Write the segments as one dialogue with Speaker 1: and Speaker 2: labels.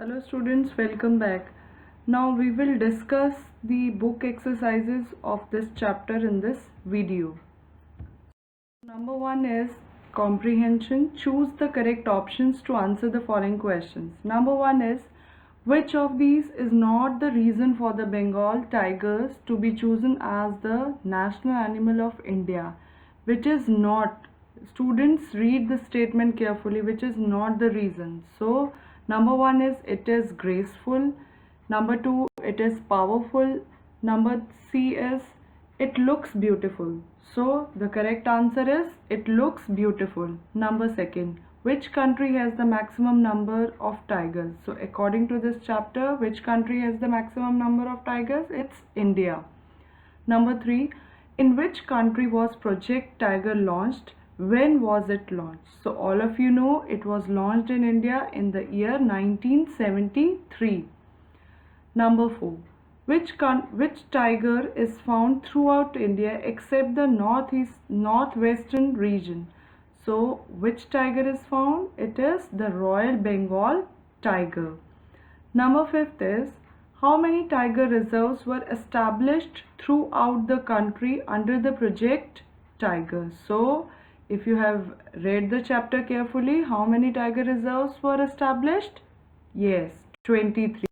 Speaker 1: Hello students, welcome back. Now we will discuss the book exercises of this chapter in this video. Number 1 is comprehension. Choose the correct options to answer the following questions. Number 1 is, which of these is not the reason for the Bengal tigers to be chosen as the national animal of India? Which is not. Students, read the statement carefully. Which is not the reason. So number 1 is it is graceful. Number 2, it is powerful. Number C is it looks beautiful. So the correct answer is it looks beautiful. Number 2, which country has the maximum number of tigers? So according to this chapter, which country has the maximum number of tigers? It's India. Number 3, in which country was Project Tiger launched? When was it launched? So all of you know it was launched in India in the year 1973. Number 4, which tiger is found throughout India except the northwestern region? So which tiger is found? It is the Royal Bengal tiger. Number 5 is, how many tiger reserves were established throughout the country under the Project Tiger? So if you have read the chapter carefully, how many tiger reserves were established? Yes, 23.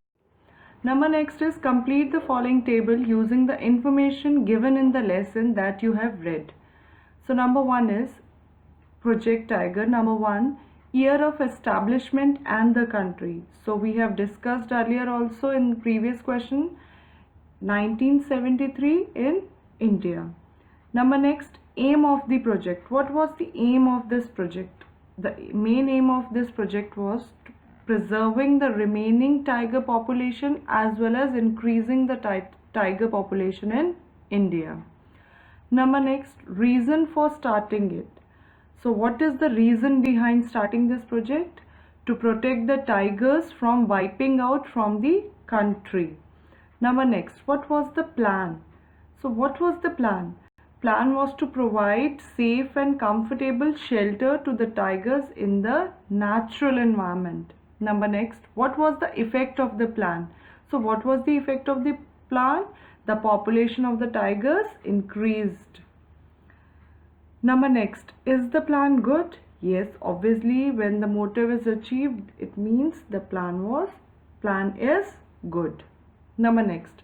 Speaker 1: Number next is, complete the following table using the information given in the lesson that you have read. So number 1 is Project Tiger. Number 1, year of establishment and the country. So we have discussed earlier also in the previous question, 1973 in India. Number next, aim of the project. What was the aim of this project? The main aim of this project was preserving the remaining tiger population as well as increasing the tiger population in India. Number next, reason for starting it. So what is the reason behind starting this project? To protect the tigers from wiping out from the country. Number next, what was the plan? So what was the plan? Plan was to provide safe and comfortable shelter to the tigers in the natural environment. Number next, what was the effect of the plan? So what was the effect of the plan? The population of the tigers increased. Number next, is the plan good? Yes, obviously when the motive is achieved, it means the plan is good. Number next,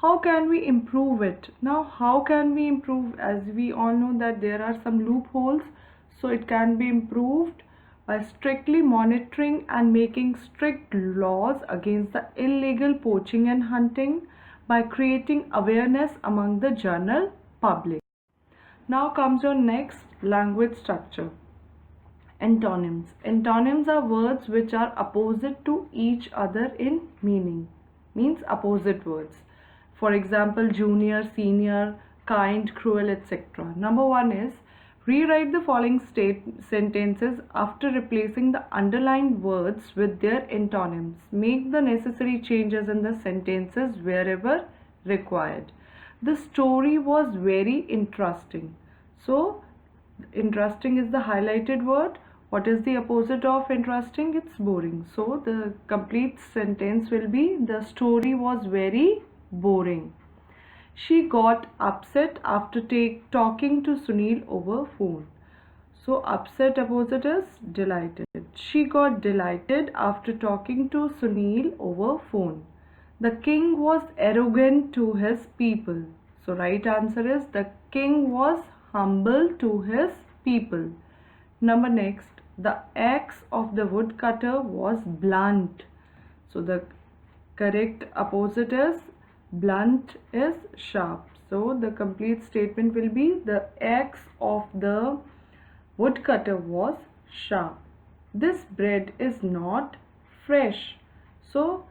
Speaker 1: how can we improve it? Now how can we improve? As we all know that there are some loopholes, so it can be improved by strictly monitoring and making strict laws against the illegal poaching and hunting, by creating awareness among the general public. Now comes your next, language structure. Antonyms. Antonyms are words which are opposite to each other in meaning. Means opposite words. For example, junior, senior, kind, cruel, etc. Number 1 is, rewrite the following sentences after replacing the underlined words with their antonyms. Make the necessary changes in the sentences wherever required. The story was very interesting. So interesting is the highlighted word. What is the opposite of interesting? It's boring. So the complete sentence will be, the story was very boring. She got upset after talking to Sunil over phone. So upset opposite is delighted. She got delighted after talking to Sunil over phone. The king was arrogant to his people. So right answer is, the king was humble to his people. Number next, the axe of the woodcutter was blunt. So the correct opposite is, blunt is sharp. So the complete statement will be, the axe of the woodcutter was sharp. This bread is not fresh. So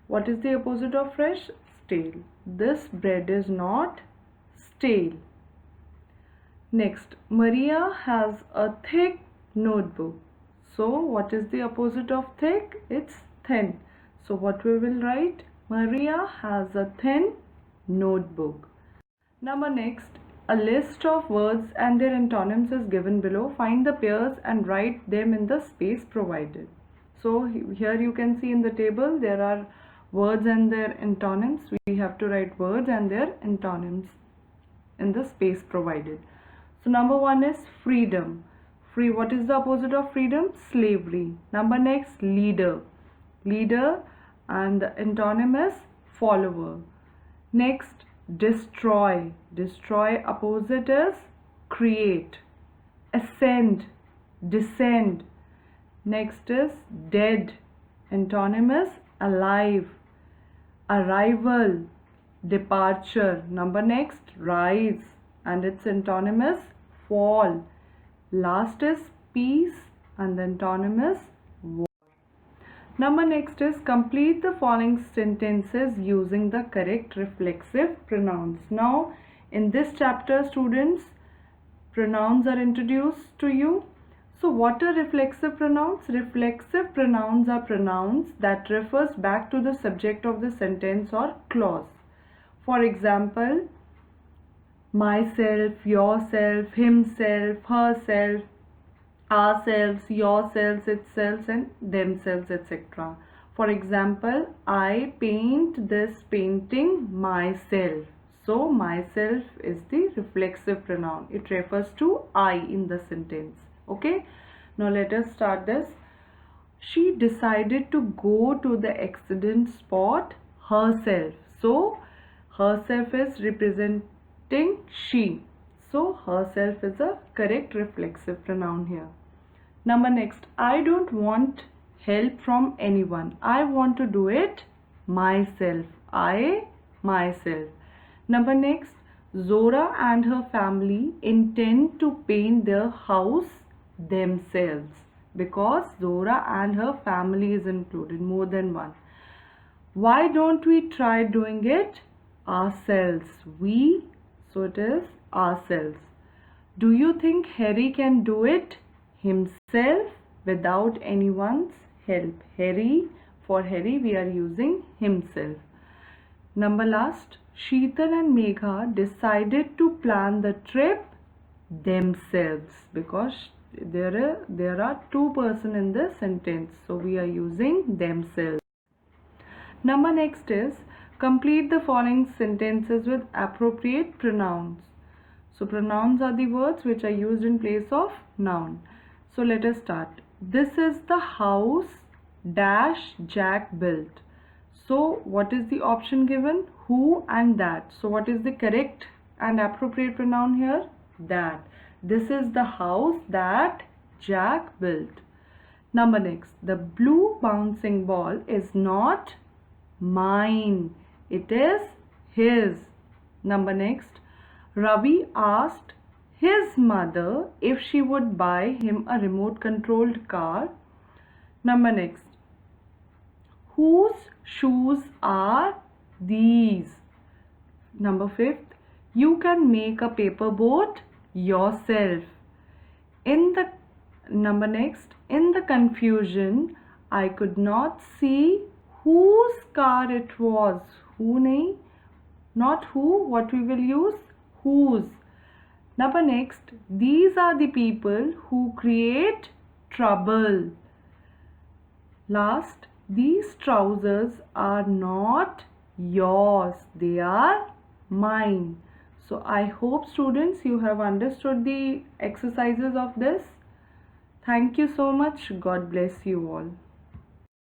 Speaker 1: what is the opposite of fresh? Stale. This bread is not stale. Next, Maria has a thick notebook. So what is the opposite of thick? It's thin. So what we will write? Maria has a thin notebook. Number next, a list of words and their antonyms is given below. Find the pairs and write them in the space provided. So here you can see in the table there are words and their antonyms. We have to write words and their antonyms in the space provided. So number 1 is freedom. Free, what is the opposite of freedom? Slavery. Number next, leader. Leader, and the antonym is follower. Next, destroy. Destroy opposite is create. Ascend, descend. Next is dead. Antonym is alive. Arrival, departure. Number next, rise, and its antonym is fall. Last is peace, and the antonym is war. Number next is complete the following sentences using the correct reflexive pronouns. Now in this chapter, students, pronouns are introduced to you. So what are reflexive pronouns? Reflexive pronouns are pronouns that refers back to the subject of the sentence or clause. For example, myself, yourself, himself, herself, ourselves, yourselves, itself, and themselves, etc. For example, I paint this painting myself. So myself is the reflexive pronoun. It refers to I in the sentence. Okay, now let us start this. She decided to go to the accident spot herself. So herself is representing she. So herself is a correct reflexive pronoun here. Number next, I don't want help from anyone. I want to do it myself. Myself. Number next, Zora and her family intend to paint their house themselves, because Zora and her family is included, more than one. Why don't we try doing it ourselves? We, so it is ourselves. Do you think Harry can do it himself without anyone's help? Harry, for Harry we are using himself. Number last, Sheetal and Megha decided to plan the trip themselves, because there are two persons in the sentence, so we are using themselves. Number next is complete the following sentences with appropriate pronouns. So pronouns are the words which are used in place of noun. So let us start. This is the house dash Jack built. So what is the option given? Who and that. So what is the correct and appropriate pronoun here? That. This is the house that Jack built. Number next, the blue bouncing ball is not mine. It is his. Number next, Ravi asked his mother if she would buy him a remote controlled car. Number next, whose shoes are these? Number 5th, you can make a paper boat yourself. Number next, in the confusion, I could not see whose car it was. Who nahi? Not who, what we will use? Whose. Number next, these are the people who create trouble. Last, these trousers are not yours, they are mine. So I hope students you have understood the exercises of this. Thank you so much. God bless you all.